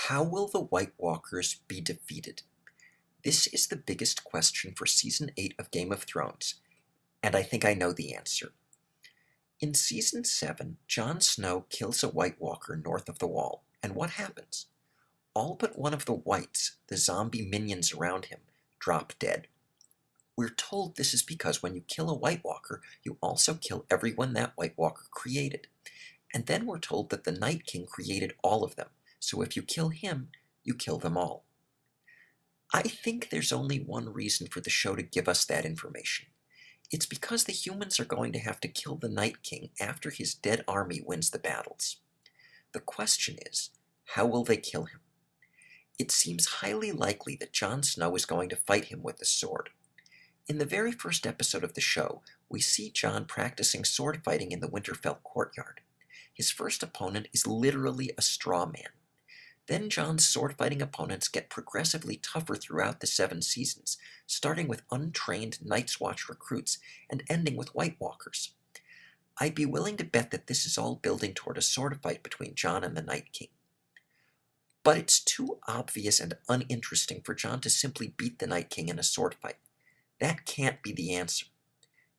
How will the White Walkers be defeated? This is the biggest question for Season 8 of Game of Thrones, and I think I know the answer. In Season 7, Jon Snow kills a White Walker north of the Wall, and what happens? All but one of the Whites, the zombie minions around him, drop dead. We're told this is because when you kill a White Walker, you also kill everyone that White Walker created. And then we're told that the Night King created all of them, so if you kill him, you kill them all. I think there's only one reason for the show to give us that information. It's because the humans are going to have to kill the Night King after his dead army wins the battles. The question is, how will they kill him? It seems highly likely that Jon Snow is going to fight him with a sword. In the very first episode of the show, we see Jon practicing sword fighting in the Winterfell courtyard. His first opponent is literally a straw man. Then Jon's sword-fighting opponents get progressively tougher throughout the 7 seasons, starting with untrained Night's Watch recruits and ending with White Walkers. I'd be willing to bet that this is all building toward a sword fight between Jon and the Night King. But it's too obvious and uninteresting for Jon to simply beat the Night King in a sword fight. That can't be the answer.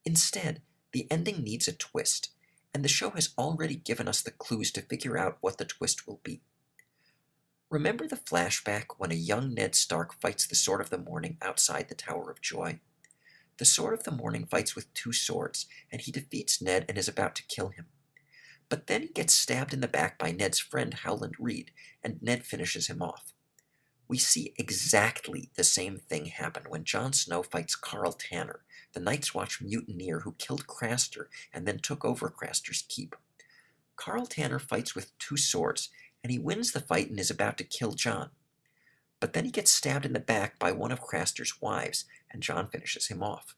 Instead, the ending needs a twist, and the show has already given us the clues to figure out what the twist will be. Remember the flashback when a young Ned Stark fights the Sword of the Morning outside the Tower of Joy? The Sword of the Morning fights with 2 swords, and he defeats Ned and is about to kill him. But then he gets stabbed in the back by Ned's friend Howland Reed, and Ned finishes him off. We see exactly the same thing happen when Jon Snow fights Carl Tanner, the Night's Watch mutineer who killed Craster and then took over Craster's keep. Carl Tanner fights with 2 swords, and he wins the fight and is about to kill Jon. But then he gets stabbed in the back by one of Craster's wives, and Jon finishes him off.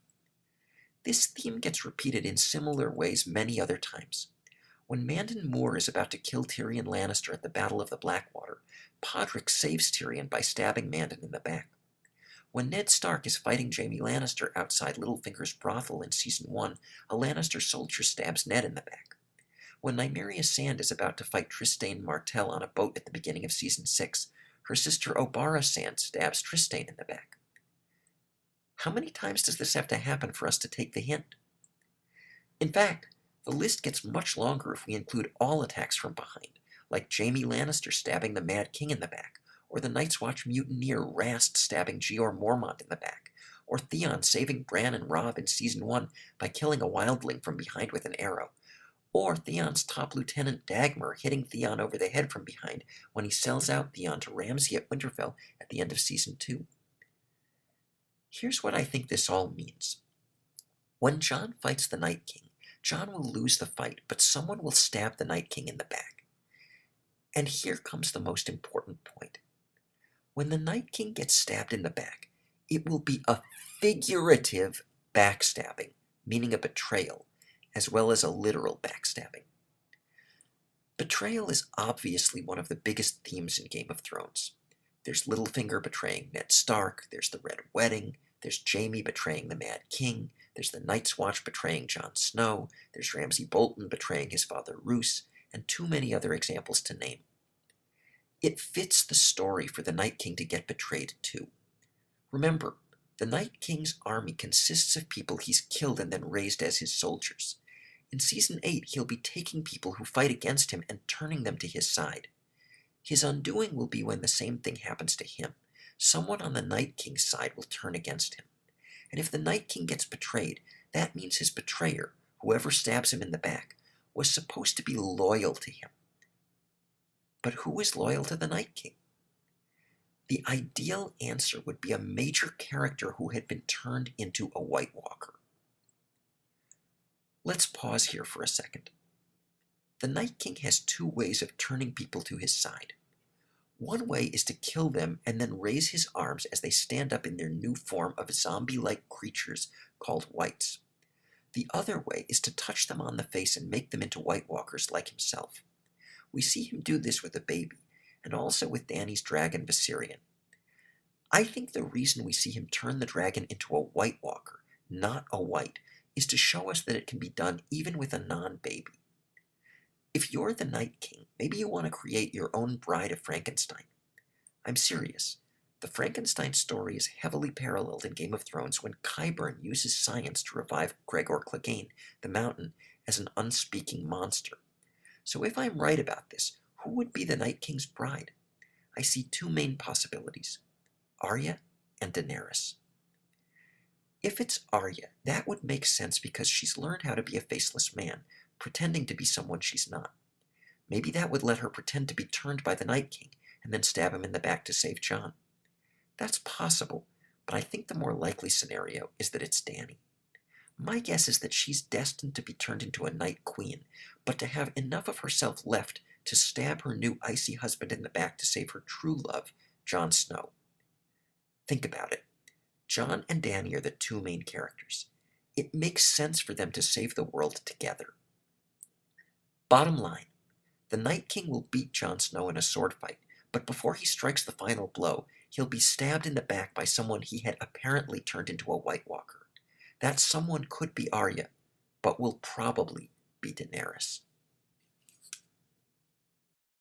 This theme gets repeated in similar ways many other times. When Mandon Moore is about to kill Tyrion Lannister at the Battle of the Blackwater, Podrick saves Tyrion by stabbing Mandon in the back. When Ned Stark is fighting Jaime Lannister outside Littlefinger's brothel in Season 1, a Lannister soldier stabs Ned in the back. When Nymeria Sand is about to fight Trystane Martell on a boat at the beginning of Season 6, her sister Obara Sand stabs Trystane in the back. How many times does this have to happen for us to take the hint? In fact, the list gets much longer if we include all attacks from behind, like Jaime Lannister stabbing the Mad King in the back, or the Night's Watch mutineer Rast stabbing Jeor Mormont in the back, or Theon saving Bran and Robb in Season 1 by killing a wildling from behind with an arrow, or Theon's top lieutenant Dagmar hitting Theon over the head from behind when he sells out Theon to Ramsay at Winterfell at the end of Season 2. Here's what I think this all means. When Jon fights the Night King, Jon will lose the fight, but someone will stab the Night King in the back. And here comes the most important point. When the Night King gets stabbed in the back, it will be a figurative backstabbing, meaning a betrayal, as well as a literal backstabbing. Betrayal is obviously one of the biggest themes in Game of Thrones. There's Littlefinger betraying Ned Stark, there's the Red Wedding, there's Jaime betraying the Mad King, there's the Night's Watch betraying Jon Snow, there's Ramsay Bolton betraying his father Roose, and too many other examples to name. It fits the story for the Night King to get betrayed too. Remember, the Night King's army consists of people he's killed and then raised as his soldiers. In Season 8, he'll be taking people who fight against him and turning them to his side. His undoing will be when the same thing happens to him. Someone on the Night King's side will turn against him. And if the Night King gets betrayed, that means his betrayer, whoever stabs him in the back, was supposed to be loyal to him. But who is loyal to the Night King? The ideal answer would be a major character who had been turned into a White Walker. Let's pause here for a second. The Night King has 2 ways of turning people to his side. One way is to kill them and then raise his arms as they stand up in their new form of zombie-like creatures called Whites. The other way is to touch them on the face and make them into White Walkers like himself. We see him do this with a baby, and also with Dany's dragon Viserion. I think the reason we see him turn the dragon into a White Walker, not a White, is to show us that it can be done even with a non-baby. If you're the Night King, maybe you want to create your own Bride of Frankenstein. I'm serious. The Frankenstein story is heavily paralleled in Game of Thrones when Qyburn uses science to revive Gregor Clegane, the Mountain, as an unspeaking monster. So if I'm right about this, who would be the Night King's bride? I see two main possibilities: Arya and Daenerys. If it's Arya, that would make sense because she's learned how to be a faceless man, pretending to be someone she's not. Maybe that would let her pretend to be turned by the Night King and then stab him in the back to save Jon. That's possible, but I think the more likely scenario is that it's Dany. My guess is that she's destined to be turned into a Night Queen, but to have enough of herself left to stab her new icy husband in the back to save her true love, Jon Snow. Think about it. Jon and Dany are the two main characters. It makes sense for them to save the world together. Bottom line, the Night King will beat Jon Snow in a sword fight, but before he strikes the final blow, he'll be stabbed in the back by someone he had apparently turned into a White Walker. That someone could be Arya, but will probably be Daenerys.